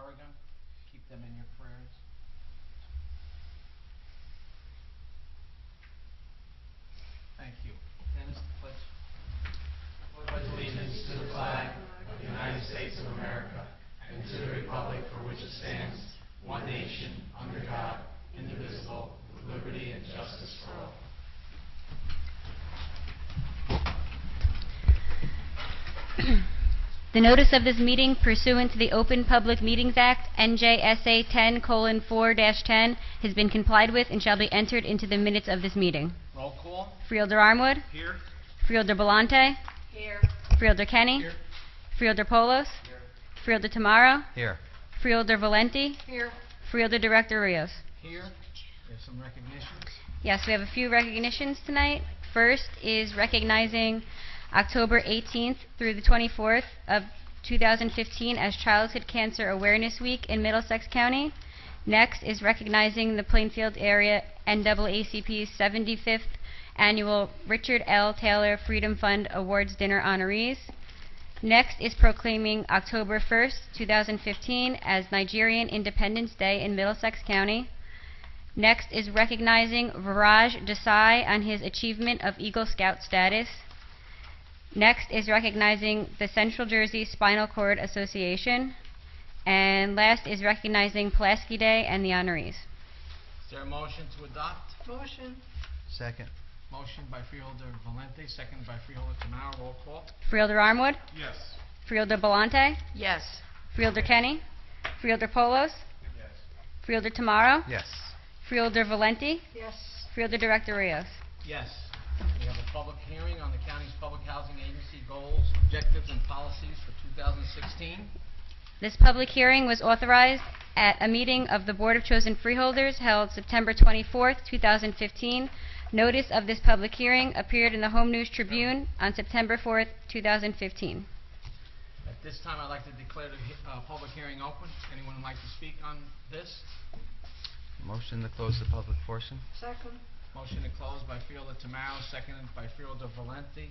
Oregon. Keep them in your prayers. Thank you. Dennis, the pledge. I pledge allegiance to the flag of the United States of America and to the republic for which it stands, one nation, under God, indivisible, with liberty and justice for all. The notice of this meeting pursuant to the Open Public Meetings Act, NJSA 10:4-10, has been complied with and shall be entered into the minutes of this meeting. Roll call. Freeholder Armwood. Here. Freeholder Belmonte. Here. Freeholder Kenny. Here. Freeholder Polos. Here. Freeholder Tamaro. Here. Freeholder Valenti. Here. Freeholder Director Rios. Here. There's some recognitions. Yes, we have a few recognitions tonight. First is recognizing October 18th through the 24th of 2015 as Childhood Cancer Awareness Week in Middlesex County. Next is recognizing the Plainfield Area NAACP's 75th Annual Richard L. Taylor Freedom Fund Awards Dinner honorees. Next is proclaiming October 1st, 2015 as Nigerian Independence Day in Middlesex County. Next is recognizing Viraj Desai on his achievement of Eagle Scout status. Next is recognizing the Central Jersey Spinal Cord Association. And last is recognizing Pulaski Day and the honorees. Is there a motion to adopt? Motion. Second. Motion by Freeholder Valenti, seconded by Freeholder Tamaro. Roll call. Freeholder Armwood. Yes. Freeholder Belmonte. Yes. Freeholder Kenny. Freeholder Polos. Yes. Freeholder Tamaro. Yes. Freeholder Valenti. Yes. Freeholder Director Rios. Yes. We have a public hearing on the county's public housing agency goals, objectives, and policies for 2016. This public hearing was authorized at a meeting of the Board of Chosen Freeholders held September 24th, 2015. Notice of this public hearing appeared in the Home News Tribune on September 4th, 2015. At this time, I'd like to declare the public hearing open. Anyone would like to speak on this? Motion to close the public portion. Second. Motion to close by Freeholder Tamaro, seconded by Freeholder Valenti.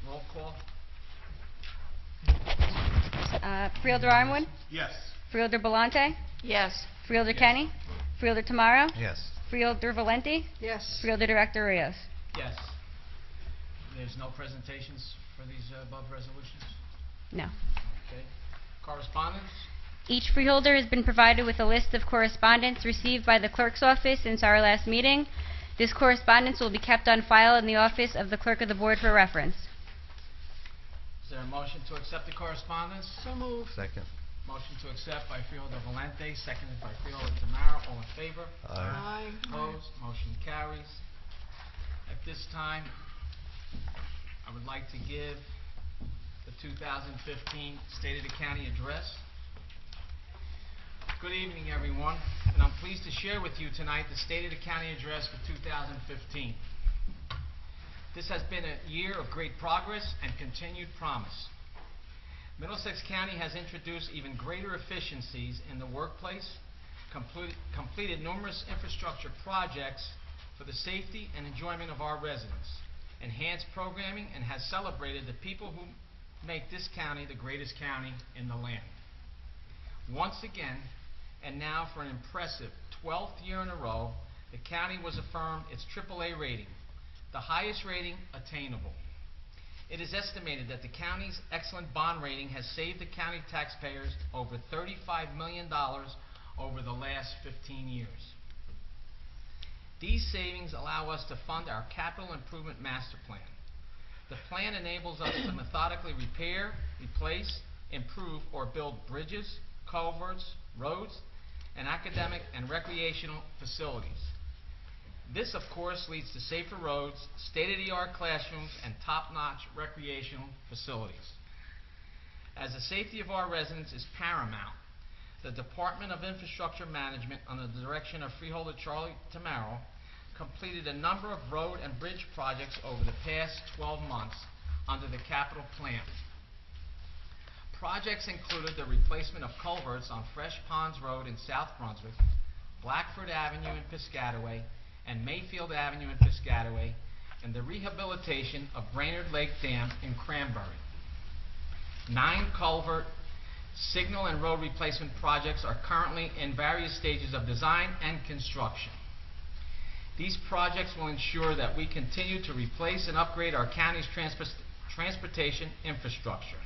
Roll call. Freeholder Armwood. Yes. Freeholder Belmonte. Yes. Freeholder Kenny. Freeholder Tamaro. Yes. Freeholder Valenti. Yes. Freeholder Director Rios. Yes. There's no presentations for these above resolutions? No. Okay. Correspondence? Each freeholder has been provided with a list of correspondence received by the clerk's office since our last meeting. This correspondence will be kept on file in the office of the clerk of the board for reference. Is there a motion to accept the correspondence? So moved. Second. Motion to accept by Freeholder Valenti, seconded by Freeholder Tamaro. All in favor? Aye. Opposed? Motion carries. At this time, I would like to give the 2015 State of the County address. Good evening, everyone, and I'm pleased to share with you tonight the State of the County address for 2015. This has been a year of great progress and continued promise. Middlesex County has introduced even greater efficiencies in the workplace, completed numerous infrastructure projects for the safety and enjoyment of our residents, enhanced programming, and has celebrated the people who make this county the greatest county in the land. Once again, and now for an impressive 12th year in a row, the county was affirmed its AAA rating, the highest rating attainable. It is estimated that the county's excellent bond rating has saved the county taxpayers over $35 million over the last 15 years. These savings allow us to fund our capital improvement master plan. The plan enables us to methodically repair, replace, improve, or build bridges, culverts, roads, and academic and recreational facilities. This, of course, leads to safer roads, state-of-the-art classrooms, and top-notch recreational facilities. As the safety of our residents is paramount, the Department of Infrastructure Management, under the direction of Freeholder Charlie Tamaro, completed a number of road and bridge projects over the past 12 months under the capital plan. Projects included the replacement of culverts on Fresh Ponds Road in South Brunswick, Blackford Avenue in Piscataway, and Mayfield Avenue in Piscataway, and the rehabilitation of Brainerd Lake Dam in Cranberry. 9 culvert Signal and road replacement projects are currently in various stages of design and construction. These projects will ensure that we continue to replace and upgrade our county's transportation infrastructure.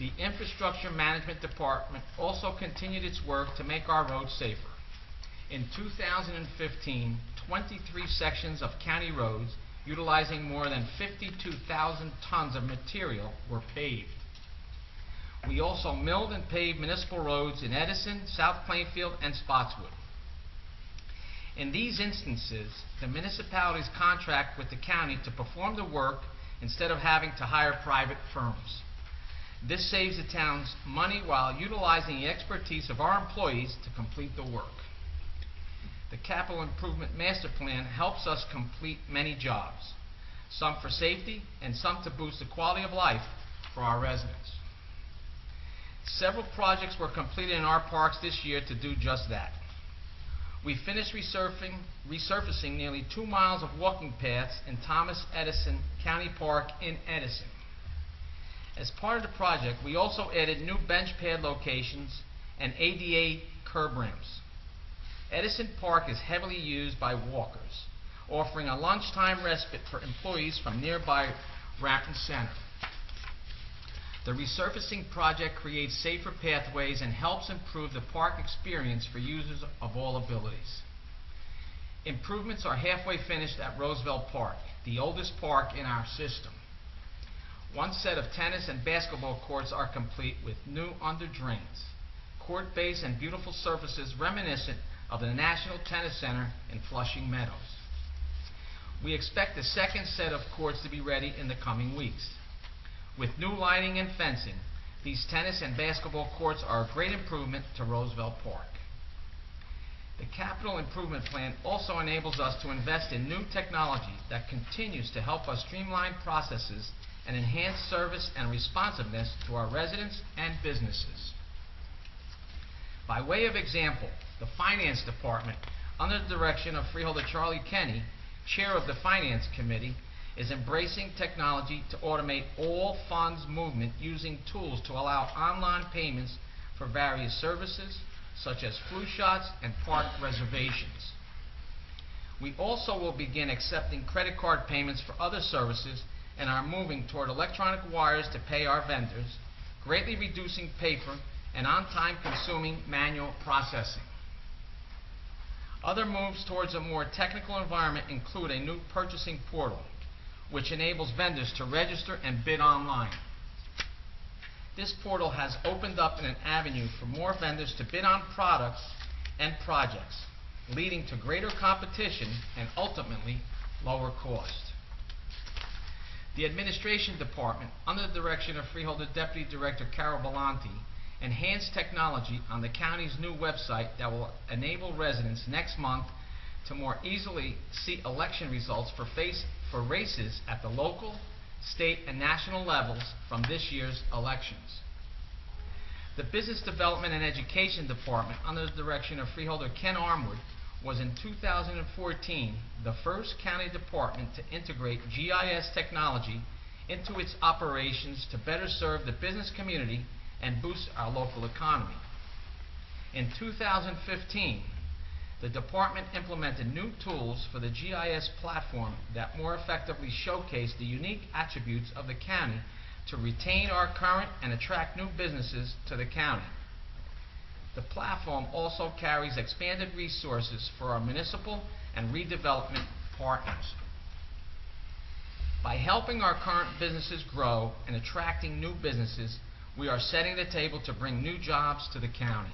The Infrastructure Management Department also continued its work to make our roads safer. In 2015, 23 sections of county roads utilizing more than 52,000 tons of material were paved. We also milled and paved municipal roads in Edison, South Plainfield, and Spotswood. In these instances, the municipalities contract with the county to perform the work instead of having to hire private firms. This saves the towns money while utilizing the expertise of our employees to complete the work. The Capital Improvement Master Plan helps us complete many jobs, some for safety and some to boost the quality of life for our residents. Several projects were completed in our parks this year to do just that. We finished resurfacing nearly 2 miles of walking paths in Thomas Edison County Park in Edison. As part of the project, we also added new bench pad locations and ADA curb ramps. Edison Park is heavily used by walkers, offering a lunchtime respite for employees from nearby Rampton Center. The resurfacing project creates safer pathways and helps improve the park experience for users of all abilities. Improvements are halfway finished at Roosevelt Park, the oldest park in our system. One set of tennis and basketball courts are complete with new under drains, court base, and beautiful surfaces reminiscent of the National Tennis Center in Flushing Meadows. We expect the second set of courts to be ready in the coming weeks. With new lighting and fencing, these tennis and basketball courts are a great improvement to Roosevelt Park. The Capital Improvement Plan also enables us to invest in new technology that continues to help us streamline processes and enhance service and responsiveness to our residents and businesses. By way of example, the Finance Department, under the direction of Freeholder Charlie Kenny, Chair of the Finance Committee, is embracing technology to automate all funds movement using tools to allow online payments for various services such as flu shots and park reservations. We also will begin accepting credit card payments for other services and are moving toward electronic wires to pay our vendors, greatly reducing paper and on-time consuming manual processing. Other moves towards a more technical environment include a new purchasing portal, which enables vendors to register and bid online. This portal has opened up an avenue for more vendors to bid on products and projects, leading to greater competition and ultimately lower cost. The Administration Department, under the direction of Freeholder Deputy Director Carol Belanti, enhanced technology on the county's new website that will enable residents next month to more easily see election results for races at the local, state, and national levels from this year's elections. The Business Development and Education Department, under the direction of Freeholder Ken Armwood, was in 2014 the first county department to integrate GIS technology into its operations to better serve the business community and boost our local economy. In 2015, the department implemented new tools for the GIS platform that more effectively showcase the unique attributes of the county to retain our current and attract new businesses to the county. The platform also carries expanded resources for our municipal and redevelopment partners. By helping our current businesses grow and attracting new businesses, we are setting the table to bring new jobs to the county.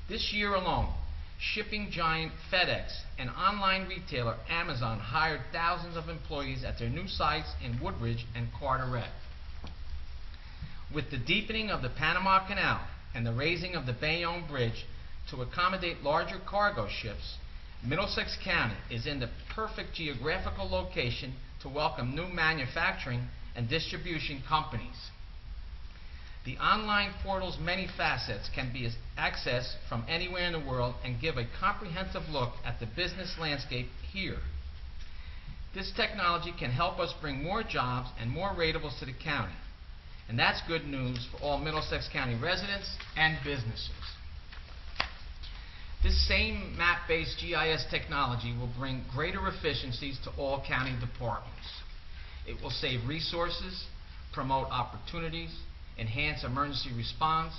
This year alone, shipping giant FedEx and online retailer Amazon hired thousands of employees at their new sites in Woodbridge and Carteret. With the deepening of the Panama Canal and the raising of the Bayonne Bridge to accommodate larger cargo ships, Middlesex County is in the perfect geographical location to welcome new manufacturing and distribution companies. The online portal's many facets can be accessed from anywhere in the world and give a comprehensive look at the business landscape here. This technology can help us bring more jobs and more ratables to the county. And that's good news for all Middlesex County residents and businesses. This same map-based GIS technology will bring greater efficiencies to all county departments. It will save resources, promote opportunities, enhance emergency response,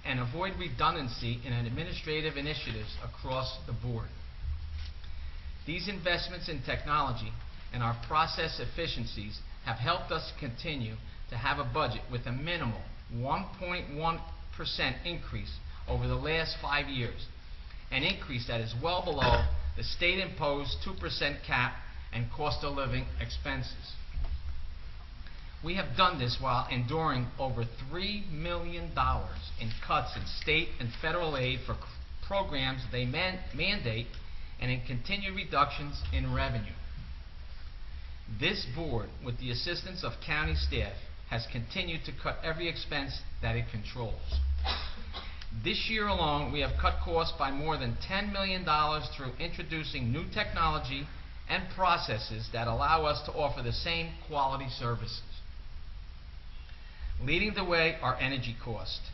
and avoid redundancy in administrative initiatives across the board. These investments in technology and our process efficiencies have helped us continue to have a budget with a minimal 1.1% increase over the last 5 years, an increase that is well below the state-imposed 2% cap and cost of living expenses. We have done this while enduring over $3 million in cuts in state and federal aid for programs they mandate and in continued reductions in revenue. This board, with the assistance of county staff, has continued to cut every expense that it controls. This year alone, we have cut costs by more than $10 million through introducing new technology and processes that allow us to offer the same quality services. Leading the way are energy costs.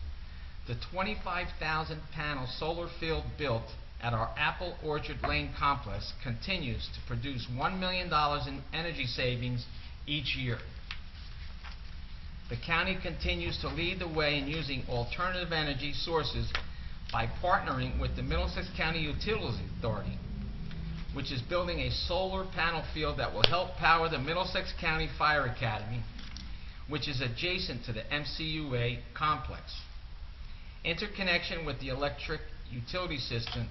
The 25,000 panel solar field built at our Apple Orchard Lane complex continues to produce $1 million in energy savings each year. The county continues to lead the way in using alternative energy sources by partnering with the Middlesex County Utilities Authority, which is building a solar panel field that will help power the Middlesex County Fire Academy, which is adjacent to the MCUA complex. Interconnection with the electric utility system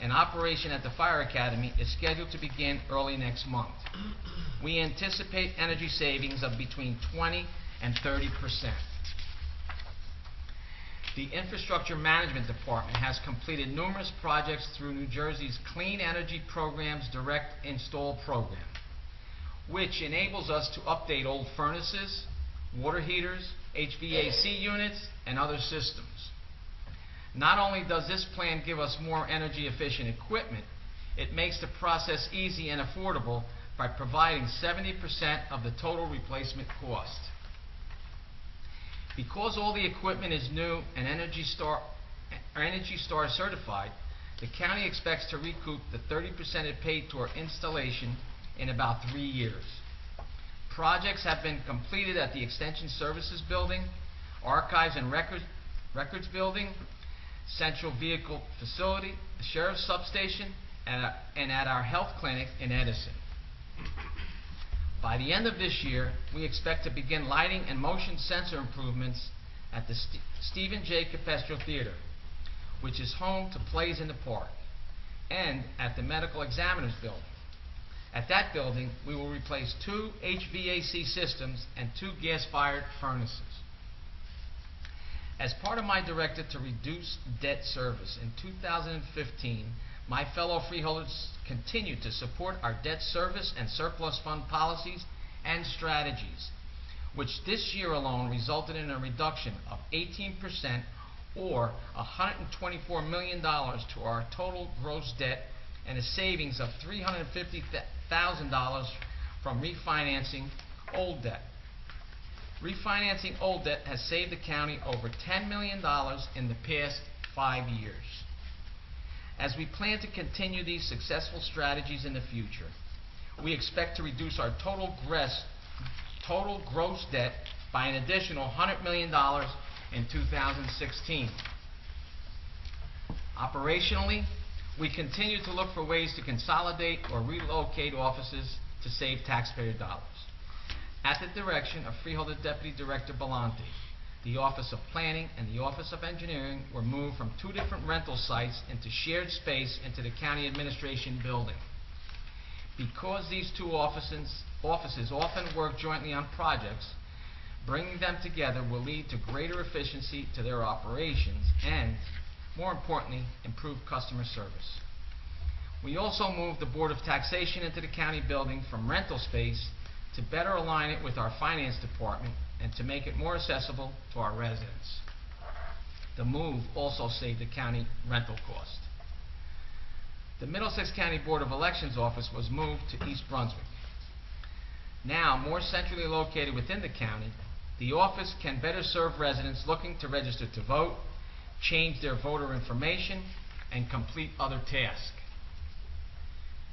and operation at the Fire Academy is scheduled to begin early next month. We anticipate energy savings of between 20% and 30%. The Infrastructure Management Department has completed numerous projects through New Jersey's Clean Energy Program's Direct Install program, which enables us to update old furnaces, water heaters, HVAC units, and other systems. Not only does this plan give us more energy efficient equipment, it makes the process easy and affordable by providing 70% of the total replacement cost. Because all the equipment is new and Energy Star certified, the county expects to recoup the 30% it paid toward installation in about 3 years. Projects have been completed at the Extension Services Building, Archives and Records Building, Central Vehicle Facility, the Sheriff's Substation, and at our health clinic in Edison. By the end of this year, we expect to begin lighting and motion sensor improvements at the Stephen J. Capestro Theater, which is home to Plays in the Park, and at the Medical Examiner's Building. At that building, we will replace 2 HVAC systems and 2 gas-fired furnaces. As part of my directive to reduce debt service in 2015, my fellow freeholders continue to support our debt service and surplus fund policies and strategies, which this year alone resulted in a reduction of 18% or $124 million to our total gross debt and a savings of $350,000 from refinancing old debt. Refinancing old debt has saved the county over $10 million in the past 5 years. As we plan to continue these successful strategies in the future, we expect to reduce our total gross debt by an additional $100 million in 2016. Operationally, we continue to look for ways to consolidate or relocate offices to save taxpayer dollars. At the direction of Freeholder Deputy Director Bellanti, the Office of Planning and the Office of Engineering were moved from 2 different rental sites into shared space into the County Administration Building. Because these 2 offices often work jointly on projects, bringing them together will lead to greater efficiency to their operations and, more importantly, improved customer service. We also moved the Board of Taxation into the county building from rental space to better align it with our finance department and to make it more accessible to our residents. The move also saved the county rental cost. The Middlesex County Board of Elections office was moved to East Brunswick. Now more centrally located within the county, the office can better serve residents looking to register to vote, change their voter information, and complete other tasks.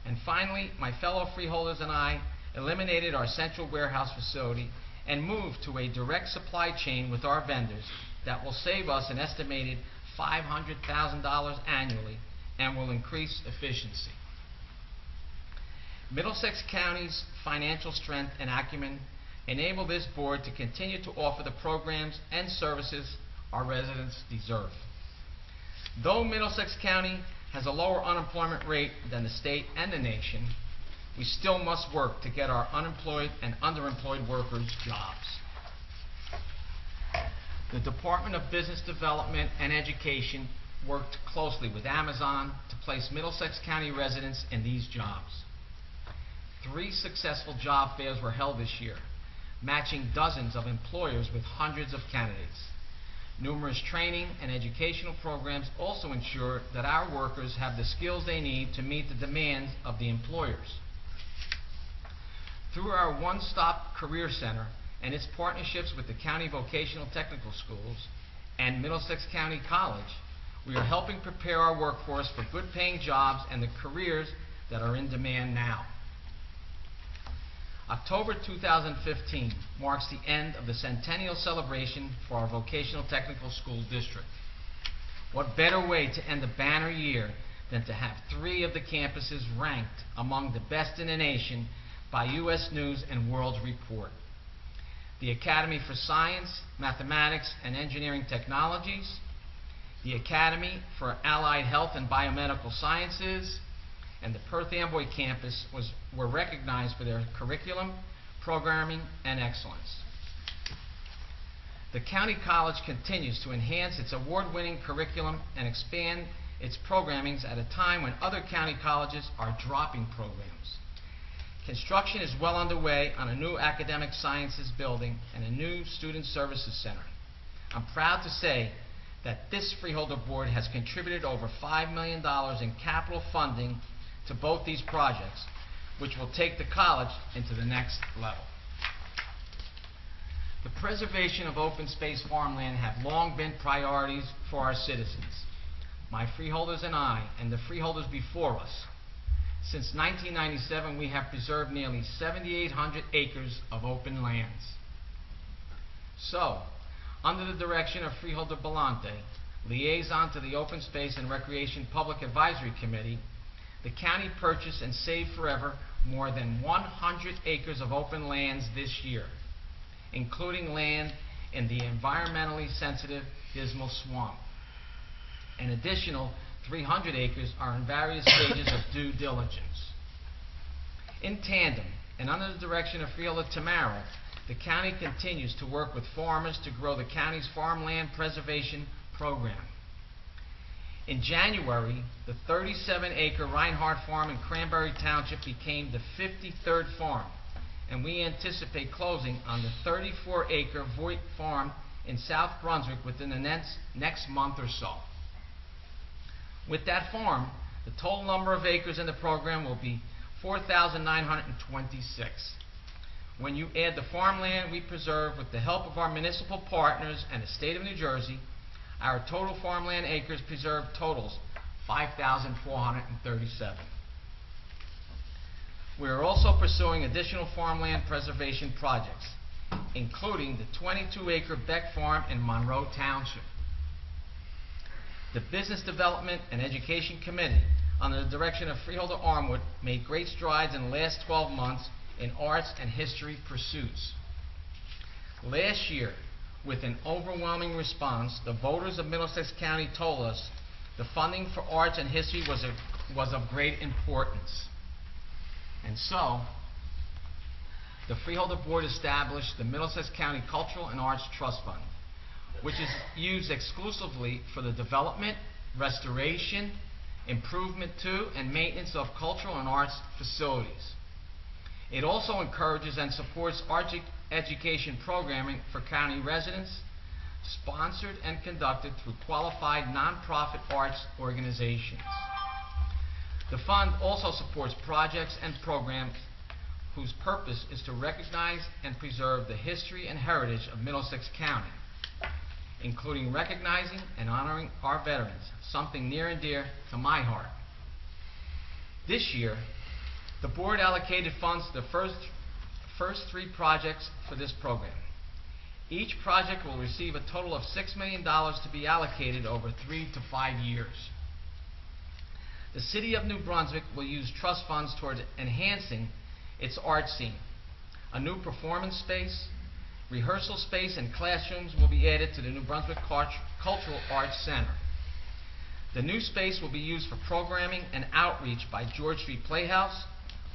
And finally, my fellow freeholders and I eliminated our central warehouse facility and moved to a direct supply chain with our vendors that will save us an estimated $500,000 annually and will increase efficiency. Middlesex County's financial strength and acumen enable this board to continue to offer the programs and services our residents deserve. Though Middlesex County has a lower unemployment rate than the state and the nation, we still must work to get our unemployed and underemployed workers jobs. The Department of Business Development and Education worked closely with Amazon to place Middlesex County residents in these jobs. 3 successful job fairs were held this year, matching dozens of employers with hundreds of candidates. Numerous training and educational programs also ensure that our workers have the skills they need to meet the demands of the employers. Through our one-stop career center and its partnerships with the county vocational technical schools and Middlesex County College, we are helping prepare our workforce for good-paying jobs and the careers that are in demand now. October 2015 marks the end of the centennial celebration for our vocational technical school district. What better way to end a banner year than to have 3 of the campuses ranked among the best in the nation by U.S. News and World Report. The Academy for Science, Mathematics, and Engineering Technologies, the Academy for Allied Health and Biomedical Sciences, and the Perth Amboy campus were recognized for their curriculum, programming, and excellence. The County College continues to enhance its award-winning curriculum and expand its programmings at a time when other county colleges are dropping programs. Construction is well underway on a new academic sciences building and a new student services center. I'm proud to say that this Freeholder Board has contributed over $5 million in capital funding to both these projects, which will take the college into the next level. The preservation of open space farmland have long been priorities for our citizens, my freeholders and I, and the freeholders before us. Since 1997, we have preserved nearly 7,800 acres of open lands. So, under the direction of Freeholder Belante, liaison to the Open Space and Recreation Public Advisory Committee, the county purchased and saved forever more than 100 acres of open lands this year, including land in the environmentally sensitive Dismal Swamp. An additional 300 acres are in various stages of due diligence. In tandem, and under the direction of Freeholder Tamaro, the county continues to work with farmers to grow the county's farmland preservation program. In January, the 37-acre Reinhardt Farm in Cranberry Township became the 53rd farm, and we anticipate closing on the 34-acre Voigt Farm in South Brunswick within the next month or so. With that farm, the total number of acres in the program will be 4,926. When you add the farmland we preserve with the help of our municipal partners and the state of New Jersey, our total farmland acres preserved totals 5,437. We are also pursuing additional farmland preservation projects, including the 22-acre Beck Farm in Monroe Township. The Business Development and Education Committee, under the direction of Freeholder Armwood, made great strides in the last 12 months in arts and history pursuits. Last year, with an overwhelming response, the voters of Middlesex County told us the funding for arts and history was of great importance. And so, the Freeholder Board established the Middlesex County Cultural and Arts Trust Fund, which is used exclusively for the development, restoration, improvement to, and maintenance of cultural and arts facilities. It also encourages and supports arts education programming for county residents, sponsored and conducted through qualified nonprofit arts organizations. The fund also supports projects and programs whose purpose is to recognize and preserve the history and heritage of Middlesex County, including recognizing and honoring our veterans, something near and dear to my heart. This year, the board allocated funds to the first 3 projects for this program. Each project will receive a total of $6 million to be allocated over 3 to 5 years. The City of New Brunswick will use trust funds towards enhancing its art scene. A new performance space, rehearsal space, and classrooms will be added to the New Brunswick Cultural Arts Center. The new space will be used for programming and outreach by George Street Playhouse,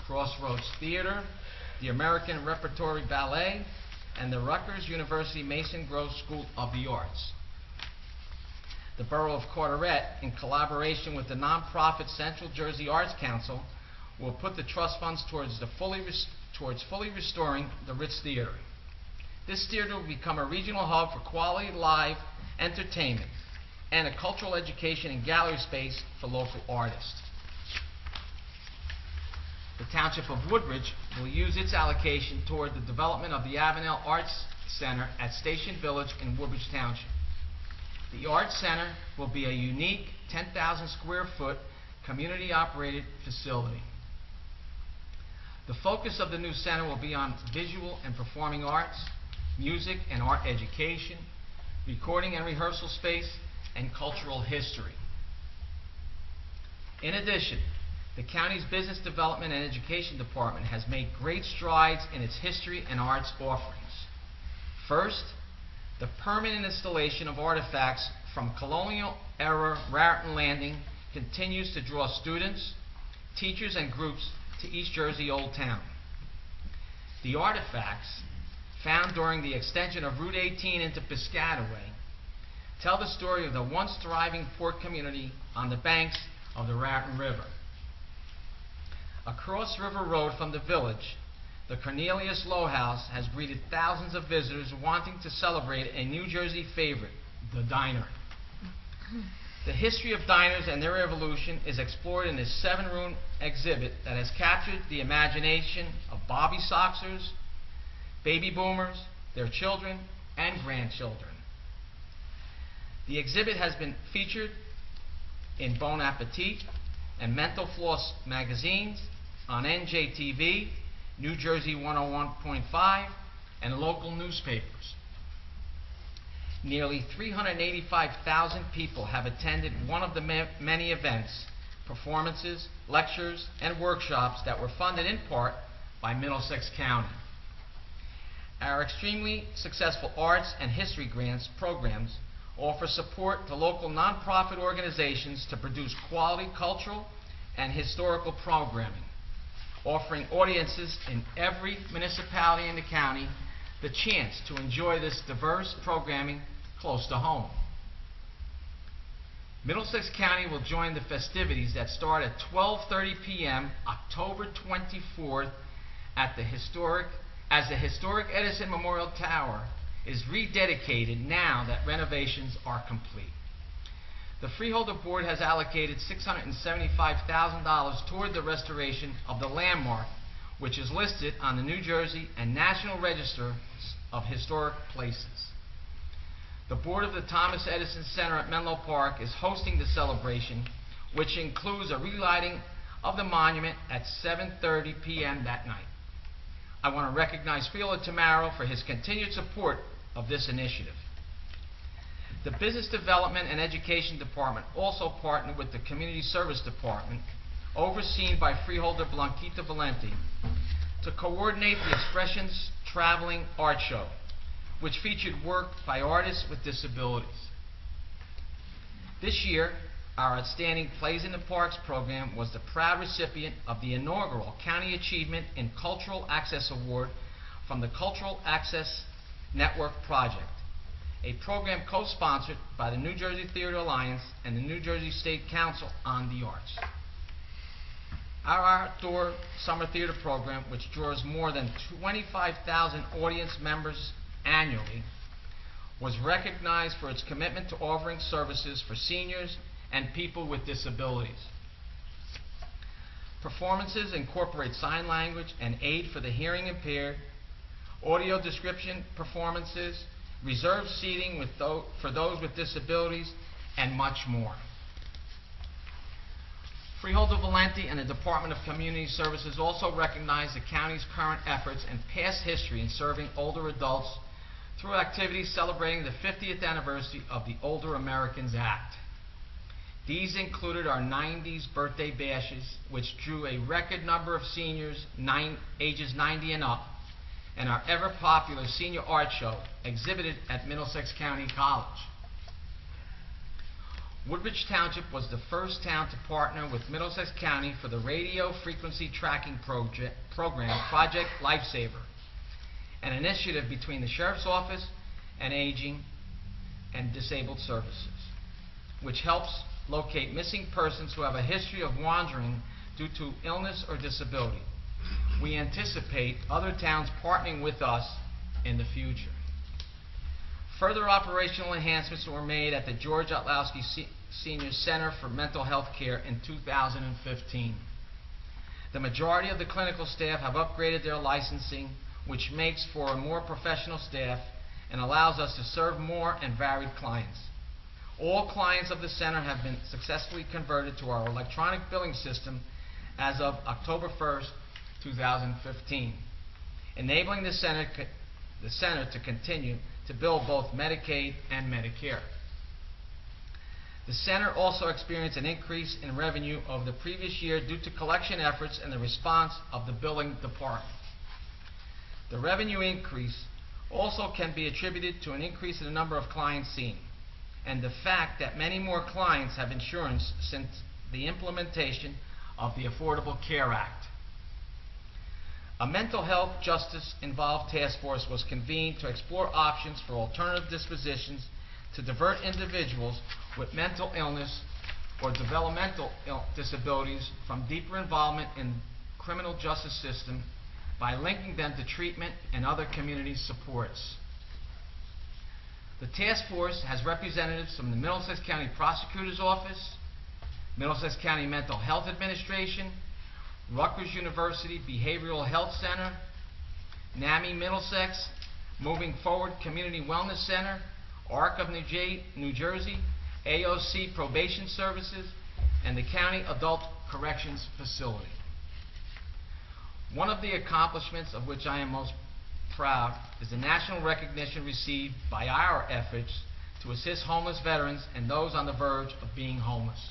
Crossroads Theater, the American Repertory Ballet, and the Rutgers University Mason Grove School of the Arts. The Borough of Carteret, in collaboration with the nonprofit Central Jersey Arts Council, will put the trust funds towards fully restoring the Ritz Theater. This theater will become a regional hub for quality live entertainment and a cultural education and gallery space for local artists. The Township of Woodbridge will use its allocation toward the development of the Avenel Arts Center at Station Village in Woodbridge Township. The Arts Center will be a unique 10,000 square foot community-operated facility. The focus of the new center will be on visual and performing arts, music and art education, recording and rehearsal space, and cultural history. In addition, the county's Business Development and Education Department has made great strides in its history and arts offerings. First, the permanent installation of artifacts from colonial-era Raritan Landing continues to draw students, teachers, and groups to East Jersey Old Town. The artifacts, found during the extension of Route 18 into Piscataway, tell the story of the once thriving port community on the banks of the Raritan River. Across River Road from the village, the Cornelius Low House has greeted thousands of visitors wanting to celebrate a New Jersey favorite, the diner. The history of diners and their evolution is explored in this 7-room exhibit that has captured the imagination of Bobby Soxers, baby boomers, their children, and grandchildren. The exhibit has been featured in Bon Appetit and Mental Floss magazines, on NJTV, New Jersey 101.5, and local newspapers. Nearly 385,000 people have attended one of the many events, performances, lectures, and workshops that were funded in part by Middlesex County. Our extremely successful arts and history grants programs offer support to local nonprofit organizations to produce quality cultural and historical programming, offering audiences in every municipality in the county the chance to enjoy this diverse programming close to home. Middlesex County will join the festivities that start at 12:30 p.m. October 24th at the historic Edison Memorial Tower is rededicated now that renovations are complete. The Freeholder Board has allocated $675,000 toward the restoration of the landmark, which is listed on the New Jersey and National Register of Historic Places. The board of the Thomas Edison Center at Menlo Park is hosting the celebration, which includes a relighting of the monument at 7:30 p.m. that night. I want to recognize Freeholder Tamaro for his continued support of this initiative. The Business Development and Education Department also partnered with the Community Service Department, overseen by Freeholder Blanquita Valenti, to coordinate the Expressions Traveling Art Show, which featured work by artists with disabilities. This year, our Outstanding Plays in the Parks program was the proud recipient of the inaugural County Achievement in Cultural Access Award from the Cultural Access Network Project, a program co-sponsored by the New Jersey Theater Alliance and the New Jersey State Council on the Arts. Our outdoor summer theater program, which draws more than 25,000 audience members annually, was recognized for its commitment to offering services for seniors and people with disabilities. Performances incorporate sign language and aid for the hearing impaired, audio description performances, reserved seating for those with disabilities, and much more. Freeholder Valenti and the Department of Community Services also recognize the county's current efforts and past history in serving older adults through activities celebrating the 50th anniversary of the Older Americans Act. These included our 90s birthday bashes, which drew a record number of seniors ages 90 and up, and our ever-popular senior art show exhibited at Middlesex County College. Woodbridge Township was the first town to partner with Middlesex County for the radio frequency tracking program Project Lifesaver, an initiative between the Sheriff's Office and Aging and Disabled Services, which helps locate missing persons who have a history of wandering due to illness or disability. We anticipate other towns partnering with us in the future. Further operational enhancements were made at the George Otlowski Senior Center for Mental Health Care in 2015. The majority of the clinical staff have upgraded their licensing, which makes for a more professional staff and allows us to serve more and varied clients. All clients of the center have been successfully converted to our electronic billing system as of October 1st, 2015, enabling the center to continue to bill both Medicaid and Medicare. The center also experienced an increase in revenue over the previous year due to collection efforts and the response of the billing department. The revenue increase also can be attributed to an increase in the number of clients seen, and the fact that many more clients have insurance since the implementation of the Affordable Care Act. A mental health justice involved task force was convened to explore options for alternative dispositions to divert individuals with mental illness or developmental disabilities from deeper involvement in the criminal justice system by linking them to treatment and other community supports. The task force has representatives from the Middlesex County Prosecutor's Office, Middlesex County Mental Health Administration, Rutgers University Behavioral Health Center, NAMI Middlesex, Moving Forward Community Wellness Center, ARC of New Jersey, AOC Probation Services, and the County Adult Corrections Facility. One of the accomplishments of which I am most proud is the national recognition received by our efforts to assist homeless veterans and those on the verge of being homeless.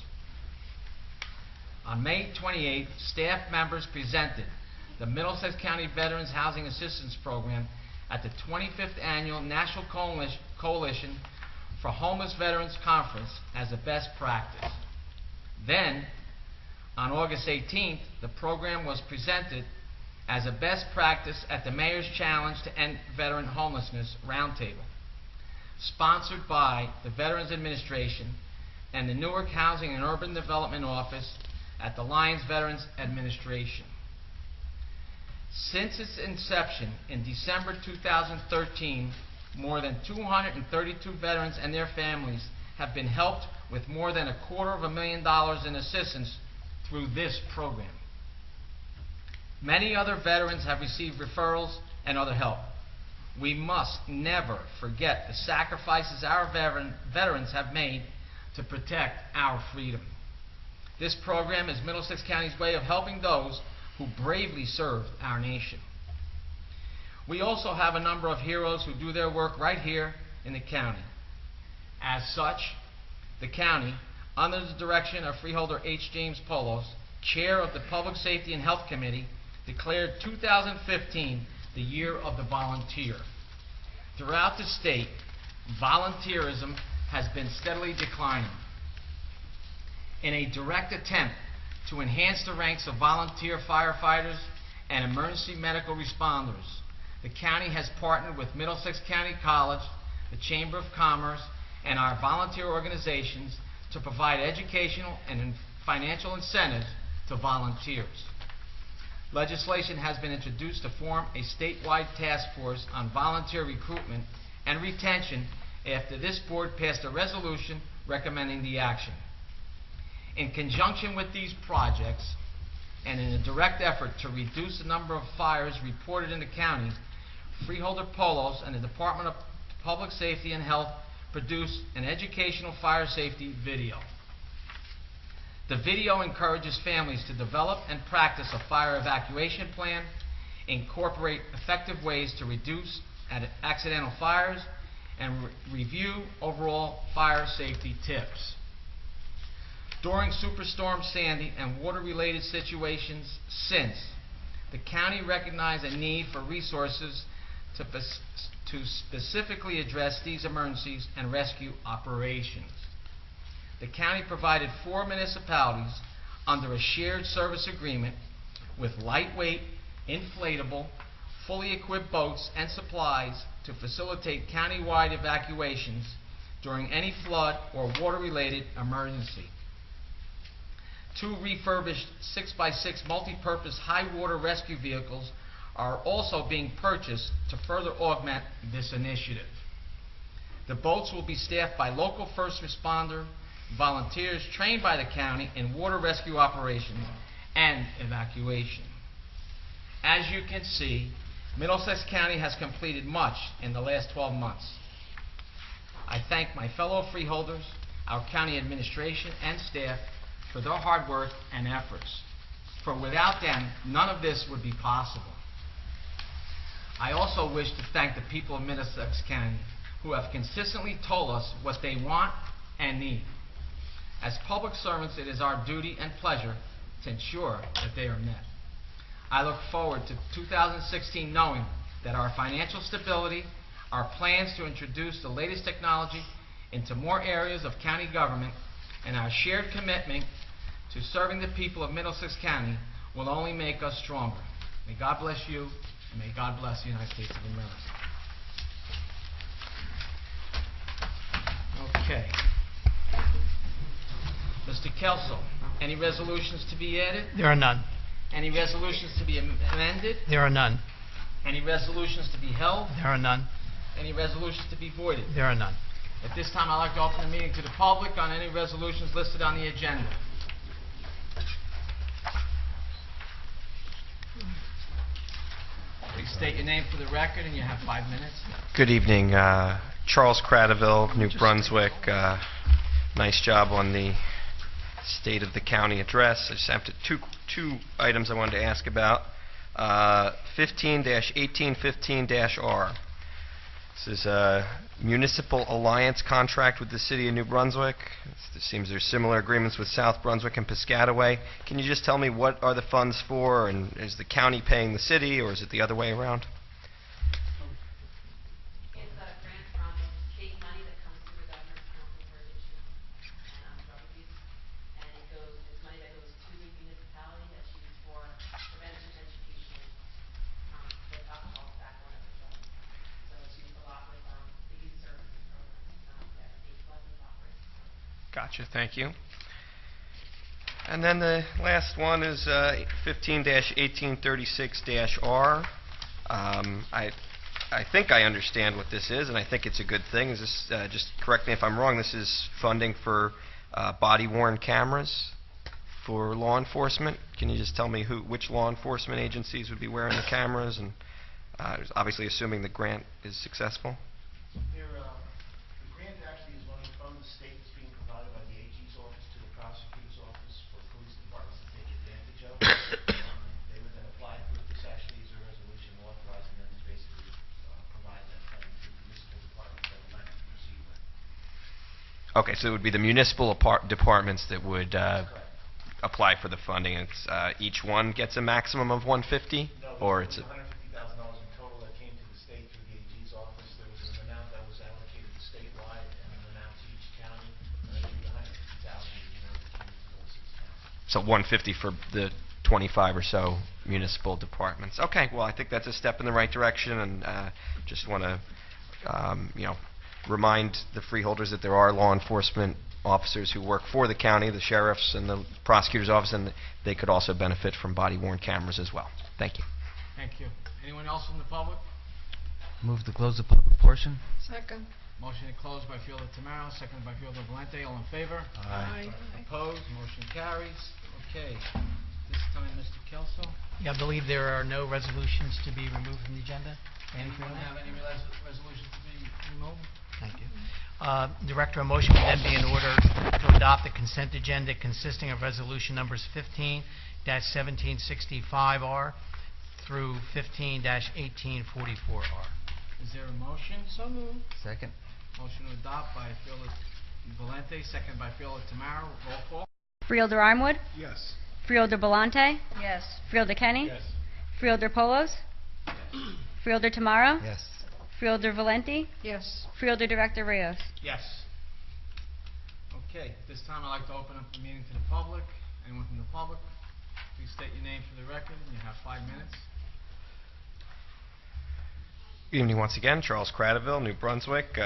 On May 28th, staff members presented the Middlesex County Veterans Housing Assistance Program at the 25th Annual National Coalition for Homeless Veterans Conference as a best practice. Then, on August 18th, the program was presented as a best practice at the Mayor's Challenge to End Veteran Homelessness Roundtable, sponsored by the Veterans Administration and the Newark Housing and Urban Development Office at the Lions Veterans Administration. Since its inception in December 2013, more than 232 veterans and their families have been helped with more than $250,000 in assistance through this program. Many other veterans have received referrals and other help. We must never forget the sacrifices our veterans have made to protect our freedom. This program is Middlesex County's way of helping those who bravely served our nation. We also have a number of heroes who do their work right here in the county. As such, the county, under the direction of Freeholder H. James Polos, Chair of the Public Safety and Health Committee, declared 2015 the Year of the Volunteer. Throughout the state, volunteerism has been steadily declining. In a direct attempt to enhance the ranks of volunteer firefighters and emergency medical responders, the county has partnered with Middlesex County College, the Chamber of Commerce, and our volunteer organizations to provide educational and financial incentives to volunteers. Legislation has been introduced to form a statewide task force on volunteer recruitment and retention after this board passed a resolution recommending the action. In conjunction with these projects, and in a direct effort to reduce the number of fires reported in the county, Freeholder Polos and the Department of Public Safety and Health produced an educational fire safety video. The video encourages families to develop and practice a fire evacuation plan, incorporate effective ways to reduce accidental fires, and review overall fire safety tips. During Superstorm Sandy and water-related situations since, the county recognized a need for resources to specifically address these emergencies and rescue operations. The county provided 4 municipalities under a shared service agreement with lightweight, inflatable, fully equipped boats and supplies to facilitate countywide evacuations during any flood or water-related emergency. 2 refurbished 6x6 multi-purpose high-water rescue vehicles are also being purchased to further augment this initiative. The boats will be staffed by local first responder volunteers trained by the county in water rescue operations and evacuation. As you can see, Middlesex County has completed much in the last 12 months. I thank my fellow freeholders, our county administration and staff for their hard work and efforts. For without them, none of this would be possible. I also wish to thank the people of Middlesex County who have consistently told us what they want and need. As public servants, it is our duty and pleasure to ensure that they are met. I look forward to 2016 knowing that our financial stability, our plans to introduce the latest technology into more areas of county government, and our shared commitment to serving the people of Middlesex County will only make us stronger. May God bless you, and may God bless the United States of America. Okay. Mr. Kelso, any resolutions to be added? There are none. Any resolutions to be amended? There are none. Any resolutions to be held? There are none. Any resolutions to be voided? There are none. At this time, I'd like to open the meeting to the public on any resolutions listed on the agenda. Please state your name for the record, and you have 5 minutes. Good evening. Charles Cradaville, New Brunswick. Nice job on the state of the county address. I just have two items I wanted to ask about. 15-1815-R. This is a municipal alliance contract with the city of New Brunswick. It seems there's similar agreements with South Brunswick and Piscataway. Can you just tell me what are the funds for, and is the county paying the city, or is it the other way around? It's a grant from state money that comes through the Governor's Council for Addiction and Drug Abuse, and it's money that goes to the municipality that's used for prevention, education, with alcohol, tobacco, and other drugs. So it's used a lot with the youth services program that state London operates. Gotcha, thank you. And then the last one is 15-1836-R. I think I understand what this is, and I think it's a good thing. Is this, just correct me if I'm wrong, this is funding for body-worn cameras for law enforcement. Can you just tell me which law enforcement agencies would be wearing the cameras, and obviously assuming the grant is successful? The grant actually is money from the state that's being provided by the AG's office to the prosecutor's office for police departments to take advantage of. They would then apply for it. This actually is a resolution authorizing them to basically provide that funding to the municipal departments that elect to receive it. Okay, so it would be the municipal departments that would apply for the funding. It's each one gets a maximum of $150, or it's a $150,000 in total that came to the state through the AG's office. There was an amount that was allocated statewide and an amount to each county. And I think the $150,000 came to those 6 counties. So 150 for the 25 or so municipal departments. Okay, well, I think that's a step in the right direction, and just want to, remind the freeholders that there are law enforcement officers who work for the county, the sheriffs and the prosecutor's office, and they could also benefit from body-worn cameras as well. Thank you. Thank you. Anyone else from the public? Move to close the public portion. Second. Motion to close by Fielder Tamaro, seconded by Fielder Valente. All in favor? Aye. Opposed? Motion carries. Okay. this time, Mr. Kelso. Yeah, I believe there are no resolutions to be removed from the agenda. Anyone have any resolutions to be removed? Thank you. Director, a motion would then be in order to adopt the consent agenda consisting of resolution numbers 15-1765R through 15-1844R. Is there a motion? So moved. Second. Motion to adopt by Fielder Valente, second by Fielder Tamara. Roll call. Freeholder Armwood, Yes. Freeholder Belmonte, Yes. Freeholder Kenny, Yes. Freeholder Polos, Freeholder Tamara, Yes. Freeholder Valenti, Yes. Freeholder Director Rios. Yes. Okay, this time I'd like to open up the meeting to the public. Anyone from the public, please state your name for the record, and you have 5 minutes. Good evening once again. Charles Cradaville, New Brunswick.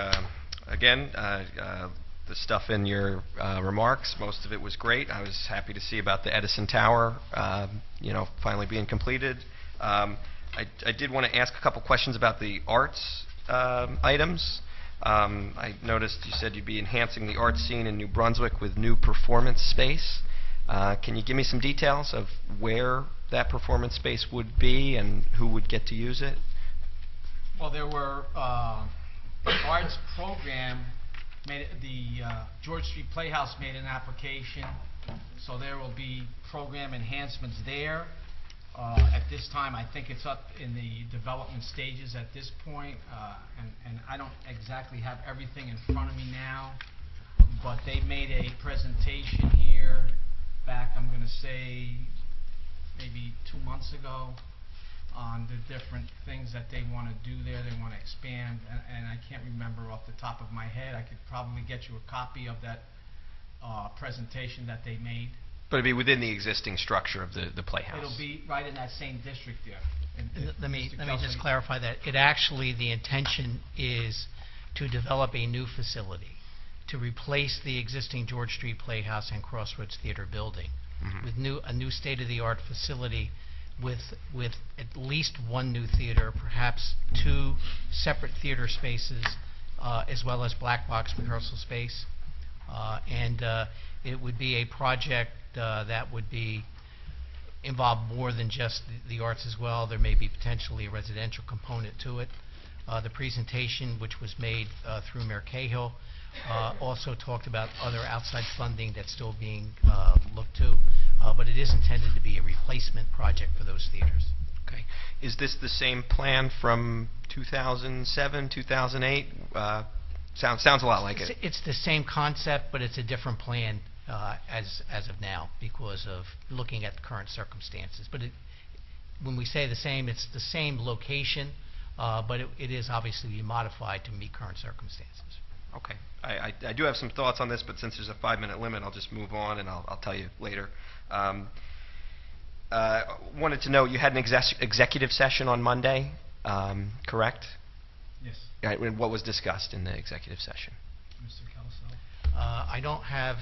Again, the stuff in your remarks, most of it was great. I was happy to see about the Edison Tower, finally being completed. I did want to ask a couple questions about the arts items. I noticed you said you'd be enhancing the art scene in New Brunswick with new performance space. Can you give me some details of where that performance space would be and who would get to use it? Well, there were, the arts program the George Street Playhouse made an application, so there will be program enhancements there. At this time, I think it's up in the development stages at this point, and I don't exactly have everything in front of me now, but they made a presentation here back, I'm going to say, maybe 2 months ago, on the different things that they want to do there. They want to expand, and I can't remember off the top of my head. I could probably get you a copy of that presentation that they made. But it'd be within the existing structure of the Playhouse. It'll be right in that same district there. Let me Mr. Kelso, just clarify that. The intention is to develop a new facility to replace the existing George Street Playhouse and Crossroads Theater building with a new state-of-the-art facility with at least one new theater, perhaps 2 separate theater spaces, as well as black box rehearsal space. It would be a project that would be involve more than just the arts as well. There may be potentially a residential component to it. The presentation, which was made through Mayor Cahill, also talked about other outside funding that's still being looked to, but it is intended to be a replacement project for those theaters. Okay. Is this the same plan from 2007, 2008? Sounds a lot like it. It's the same concept, but it's a different plan as of now because of looking at the current circumstances. But when we say the same, it's the same location, but it is obviously modified to meet current circumstances. Okay. I do have some thoughts on this, but since there's a 5-minute limit, I'll just move on and I'll tell you later. Wanted to know, you had an executive session on Monday, correct? Yes, Right, and what was discussed in the executive session? Mr. Kelso. I don't have,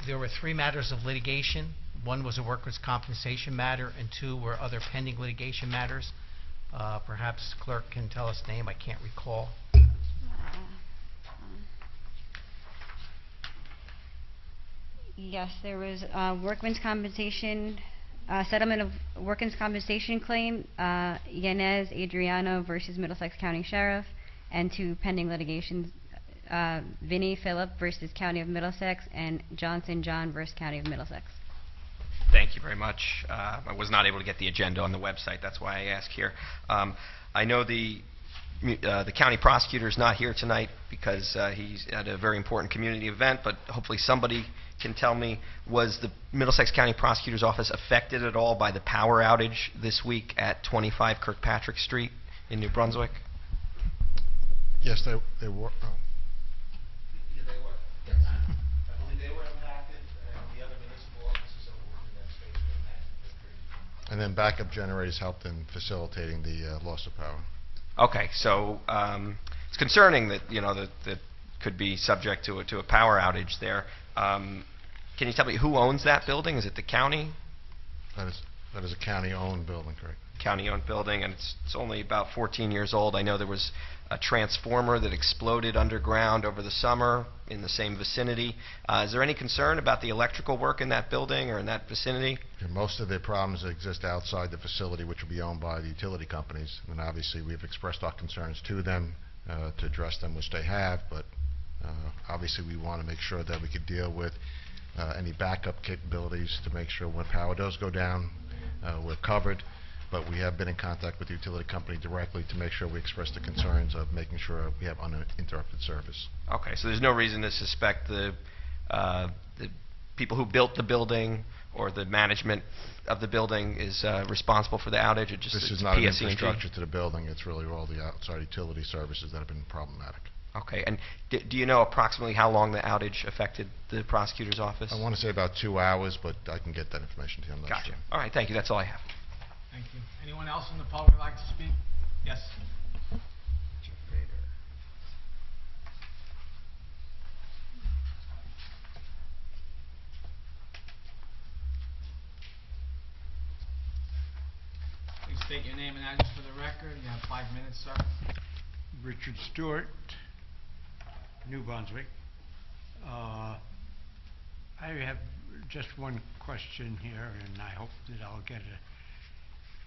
there were 3 matters of litigation. 1 was a workers' compensation matter, and 2 were other pending litigation matters. Perhaps clerk can tell us the name, I can't recall. Yes, there was workman's compensation, settlement of workman's compensation claim, Yanez Adriano versus Middlesex County Sheriff, and 2 pending litigations, Vinnie Phillip versus County of Middlesex, and Johnson John versus County of Middlesex. Thank you very much. I was not able to get the agenda on the website. That's why I ask here. I know the county prosecutor is not here tonight because he's at a very important community event, but hopefully somebody can tell me, was the Middlesex County Prosecutor's Office affected at all by the power outage this week at 25 Kirkpatrick Street in New Brunswick? Yes, they were. Yeah, they were. Yes. I believe they were impacted, and the other municipal offices that were in that space were impacted. And then backup generators helped in facilitating the loss of power. Okay, so it's concerning that that could be subject to a power outage there. Can you tell me who owns that building? Is it the county? That is a county-owned building, correct? county-owned building, and it's only about 14 years old. I know there was a transformer that exploded underground over the summer in the same vicinity. Is there any concern about the electrical work in that building or in that vicinity? And most of the problems exist outside the facility, which will be owned by the utility companies. And obviously, we've expressed our concerns to them to address them, which they have. But obviously, we want to make sure that we could deal with any backup capabilities to make sure when power does go down, we're covered. But we have been in contact with the utility company directly to make sure we express the concerns of making sure we have uninterrupted service. Okay, so there's no reason to suspect the people who built the building or the management of the building is responsible for the outage? It just This it's is not an PSE&G? infrastructure to the building. It's really all the outside utility services that have been problematic. Okay, and do you know approximately how long the outage affected the prosecutor's office? I want to say about 2 hours, but I can get that information to you. I'm not Gotcha. sure. All right, thank you. That's all I have. Thank you. Anyone else in the public would like to speak? Yes. Please state your name and address for the record. You have 5 minutes, sir. Richard Stewart, New Brunswick. I have just one question here, and I hope that I'll get an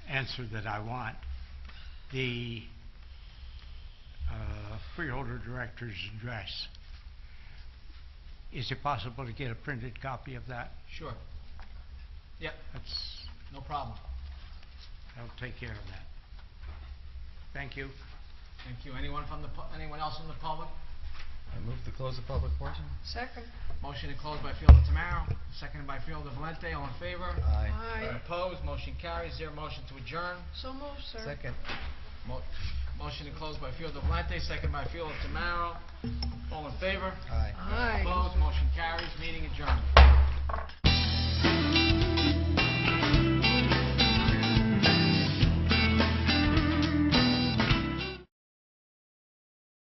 answer that I want. The freeholder director's address, is it possible to get a printed copy of that? Sure. Yep, That's, no problem. I'll take care of that. Thank you. Thank you. Anyone else in the public? I move to close the public portion. Second. Motion to close by Fielder Tamaro, seconded by Fielder Valente. All in favor? Aye. Opposed? Motion carries. Is there a motion to adjourn? So moved, sir. Second. Motion to close by Fielder Valente, seconded by Fielder Tamaro. All in favor? Aye. Aye. Opposed? Motion carries. Meeting adjourned.